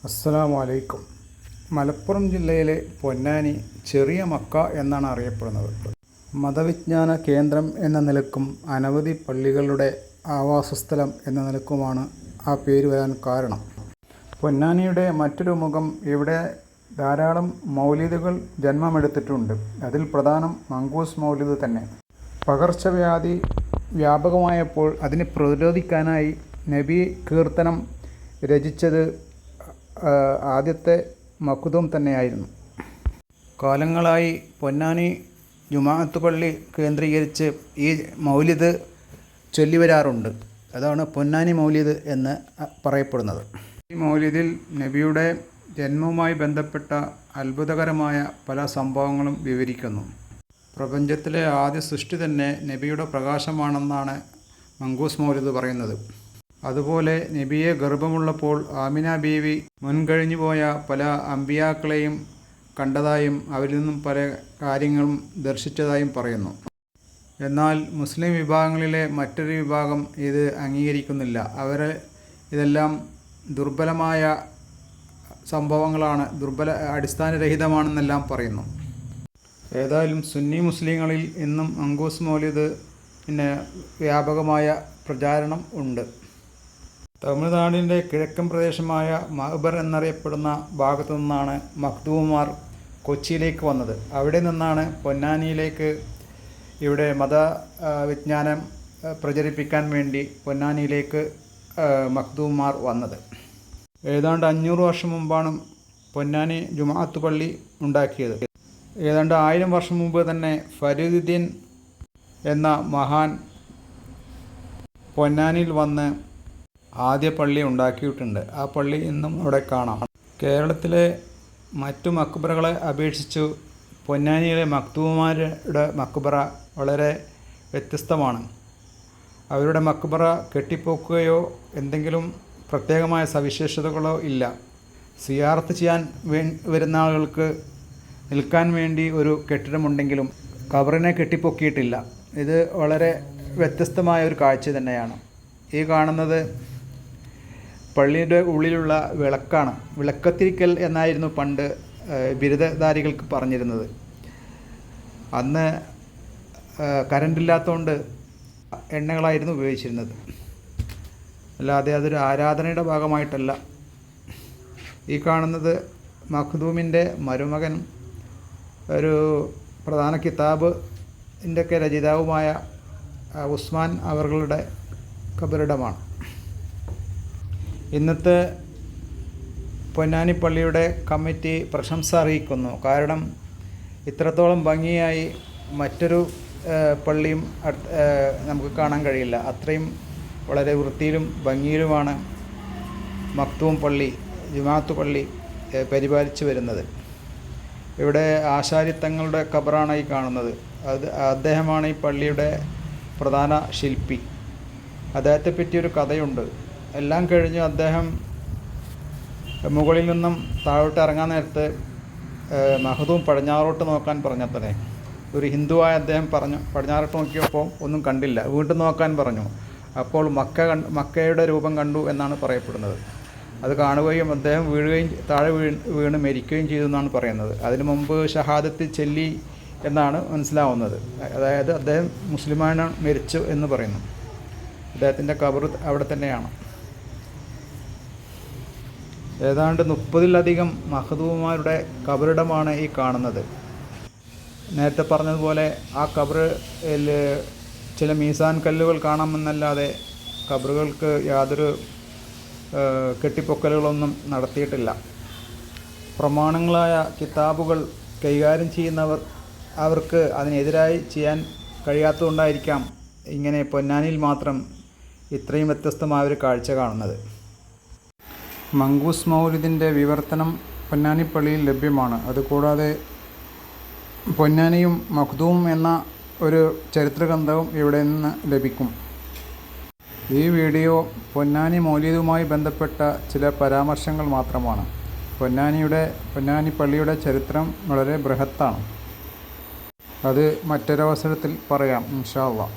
അസ്സലാമു അലൈക്കും. മലപ്പുറം ജില്ലയിലെ പൊന്നാനി ചെറിയ മക്ക എന്നാണ് അറിയപ്പെടുന്നത്. മതവിജ്ഞാന കേന്ദ്രം എന്ന നിലക്കും അനവധി പള്ളികളുടെ ആവാസസ്ഥലം എന്ന നിലക്കുമാണ് ആ പേര് വരാൻ കാരണം. പൊന്നാനിയുടെ മറ്റൊരു മുഖം ഇവിടെ ധാരാളം മൗലിദുകൾ ജന്മമെടുത്തിട്ടുണ്ട്. അതിൽ പ്രധാനം മങ്കൂസ് മൗലിദ് തന്നെ. പകർച്ചവ്യാധി വ്യാപകമായപ്പോൾ അതിനെ പ്രതിരോധിക്കാനായി നബി കീർത്തനം രചിച്ചത് ആദ്യത്തെ മഖ്ദൂം തന്നെയായിരുന്നു. കാലങ്ങളായി പൊന്നാനി ജുമാഅത്ത് പള്ളി കേന്ദ്രീകരിച്ച് ഈ മൗലിദ് ചൊല്ലിവരാറുണ്ട്. അതാണ് പൊന്നാനി മൗലിദ് എന്ന് പറയപ്പെടുന്നത്. ഈ മൗലിദിൽ നബിയുടെ ജന്മവുമായി ബന്ധപ്പെട്ട അത്ഭുതകരമായ പല സംഭവങ്ങളും വിവരിക്കുന്നു. പ്രപഞ്ചത്തിലെ ആദ്യ സൃഷ്ടി തന്നെ നബിയുടെ പ്രകാശമാണെന്നാണ് മങ്കൂസ് മൗലിദ് പറയുന്നത്. അതുപോലെ നബിയെ ഗർഭമുള്ളപ്പോൾ ആമിന ബീവി മുൻകഴിഞ്ഞു പോയ പല അമ്പിയാക്കളെയും കണ്ടതായും അവരിൽ നിന്നും പല കാര്യങ്ങളും ദർശിച്ചതായും പറയുന്നു. എന്നാൽ മുസ്ലിം വിഭാഗങ്ങളിലെ മറ്റൊരു വിഭാഗം ഇത് അംഗീകരിക്കുന്നില്ല. ഇതെല്ലാം ദുർബലമായ സംഭവങ്ങളാണ്, അടിസ്ഥാനരഹിതമാണെന്നെല്ലാം പറയുന്നു. ഏതായാലും സുന്നി മുസ്ലിങ്ങളിൽ ഇന്നും മങ്കൂസ് മൗലിദ് വ്യാപകമായ പ്രചാരണം ഉണ്ട്. തമിഴ്നാടിൻ്റെ കിഴക്കൻ പ്രദേശമായ മഹബർ എന്നറിയപ്പെടുന്ന ഭാഗത്തു നിന്നാണ് മഖ്ദൂമുമാർ കൊച്ചിയിലേക്ക് വന്നത്. അവിടെ നിന്നാണ് പൊന്നാനിയിലേക്ക് ഇവിടെ മതവിജ്ഞാനം പ്രചരിപ്പിക്കാൻ വേണ്ടി പൊന്നാനിയിലേക്ക് മഖ്ദൂമുമാർ വന്നത്. ഏതാണ്ട് 500 വർഷം മുമ്പാണ് പൊന്നാനി ജുമാഅത്ത് പള്ളി ഉണ്ടാക്കിയത്. ഏതാണ്ട് 1000 വർഷം മുമ്പ് തന്നെ ഫരീദുദ്ദീൻ എന്ന മഹാൻ പൊന്നാനിയിൽ വന്ന് ആദ്യ പള്ളി ഉണ്ടാക്കിയിട്ടുണ്ട്. ആ പള്ളി ഇന്നും അവിടെ കാണാം. കേരളത്തിലെ മറ്റു മക്ബറകളെ അപേക്ഷിച്ചു പൊന്നാനിയിലെ മഖ്ദൂമുമാരുടെ മക്ബറ വളരെ വ്യത്യസ്തമാണ്. അവരുടെ മക്ബറ കെട്ടിപ്പൊക്കുകയോ എന്തെങ്കിലും പ്രത്യേകമായ സവിശേഷതകളോ ഇല്ല. സിയാറത്ത് ചെയ്യാൻ വരുന്ന ആളുകൾക്ക് നിൽക്കാൻ വേണ്ടി ഒരു കെട്ടിടമുണ്ടെങ്കിലും ഖബറിനെ കെട്ടിപ്പൊക്കിയിട്ടില്ല. ഇത് വളരെ വ്യത്യസ്തമായ ഒരു കാഴ്ച തന്നെയാണ്. ഈ കാണുന്നത് പള്ളിയുടെ ഉള്ളിലുള്ള വിളക്കാണ്. വിളക്കത്തിരിക്കൽ എന്നായിരുന്നു പണ്ട് ബിരുദധാരികൾക്ക് പറഞ്ഞിരുന്നത്. അന്ന് കറണ്ടില്ലാത്തതുകൊണ്ട് എണ്ണകളായിരുന്നു ഉപയോഗിച്ചിരുന്നത്. അല്ലാതെ അതൊരു ആരാധനയുടെ ഭാഗമായിട്ടല്ല. ഈ കാണുന്നത് മഖ്ദൂമിൻ്റെ മരുമകൻ ഒരു പ്രധാന കിതാബിൻ്റെയൊക്കെ രചയിതാവുമായ ഉസ്മാൻ അവറുകളുടെ ഖബറിടമാണ്. ഇന്നത്തെ പൊന്നാനി പള്ളിയുടെ കമ്മിറ്റി പ്രശംസ അറിയിക്കുന്നു. കാരണം ഇത്രത്തോളം ഭംഗിയായി മറ്റൊരു പള്ളിയും നമുക്ക് കാണാൻ കഴിയില്ല. അത്രയും വളരെ വൃത്തിയിലും ഭംഗിയിലുമാണ് മഖ്ദൂം പള്ളി, ജുമാഅത്ത് പള്ളി പരിപാലിച്ചു വരുന്നത്. ഇവിടെ ആശാരിത്തങ്ങളുടെ ഖബറാണ് ഈ കാണുന്നത്. അദ്ദേഹമാണ് ഈ പള്ളിയുടെ പ്രധാന ശില്പി. അദ്ദേഹത്തെ പറ്റിയൊരു കഥയുണ്ട്. എല്ലാം കഴിഞ്ഞ് അദ്ദേഹം മുകളിൽ നിന്നും താഴോട്ട് ഇറങ്ങാൻ നേരത്ത് മഖ്ദൂം പടിഞ്ഞാറോട്ട് നോക്കാൻ പറഞ്ഞത്രേ. ഒരു ഹിന്ദുവായ അദ്ദേഹം പറഞ്ഞു, പടിഞ്ഞാറോട്ട് നോക്കിയപ്പോൾ ഒന്നും കണ്ടില്ല. വീണ്ടും നോക്കാൻ പറഞ്ഞു. അപ്പോൾ മക്കയുടെ രൂപം കണ്ടു എന്നാണ് പറയപ്പെടുന്നത്. അത് കാണുകയും അദ്ദേഹം താഴെ വീണ് മരിക്കുകയും ചെയ്തു എന്നാണ് പറയുന്നത്. അതിനു മുമ്പ് ഷഹാദത്ത് ചൊല്ലി എന്നാണ് മനസ്സിലാവുന്നത്. അതായത് അദ്ദേഹം മുസ്ലിമാണ് മരിച്ചു എന്ന് പറയുന്നു. അദ്ദേഹത്തിൻ്റെ ഖബർ അവിടെ തന്നെയാണ്. ഏതാണ്ട് 30-ലധികം മഖ്ദൂമുമാരുടെ ഖബറിടമാണ് ഈ കാണുന്നത്. നേരത്തെ പറഞ്ഞതുപോലെ ആ ഖബറിൽ ചില മീസാൻ കല്ലുകൾ കാണാമെന്നല്ലാതെ ഖബറുകൾക്ക് യാതൊരു കെട്ടിപ്പൊക്കലുകളൊന്നും നടത്തിയിട്ടില്ല. പ്രമാണങ്ങളായ കിതാബുകൾ കൈകാര്യം ചെയ്യുന്നവർ അവർക്ക് അതിനെതിരായി ചെയ്യാൻ കഴിയാത്തതുകൊണ്ടായിരിക്കാം ഇങ്ങനെ പൊന്നാനിയിൽ മാത്രം ഇത്രയും വ്യത്യസ്തമായ ഒരു കാഴ്ച കാണുന്നത്. മങ്കൂസ് മൗലിദിൻ്റെ വിവർത്തനം പൊന്നാനി പള്ളിയിൽ ലഭ്യമാണ്. അതുകൂടാതെ പൊന്നാനിയും മഖ്ദൂം എന്ന ഒരു ചരിത്രഗ്രന്ഥവും ഇവിടെ നിന്ന് ലഭിക്കും. ഈ വീഡിയോ പൊന്നാനി മൗലിദുമായി ബന്ധപ്പെട്ട ചില പരാമർശങ്ങൾ മാത്രമാണ്. പൊന്നാനി പള്ളിയുടെ ചരിത്രം വളരെ ബൃഹത്താണ്. അത് മറ്റൊരവസരത്തിൽ പറയാം ഇൻഷാ അല്ലാഹ്.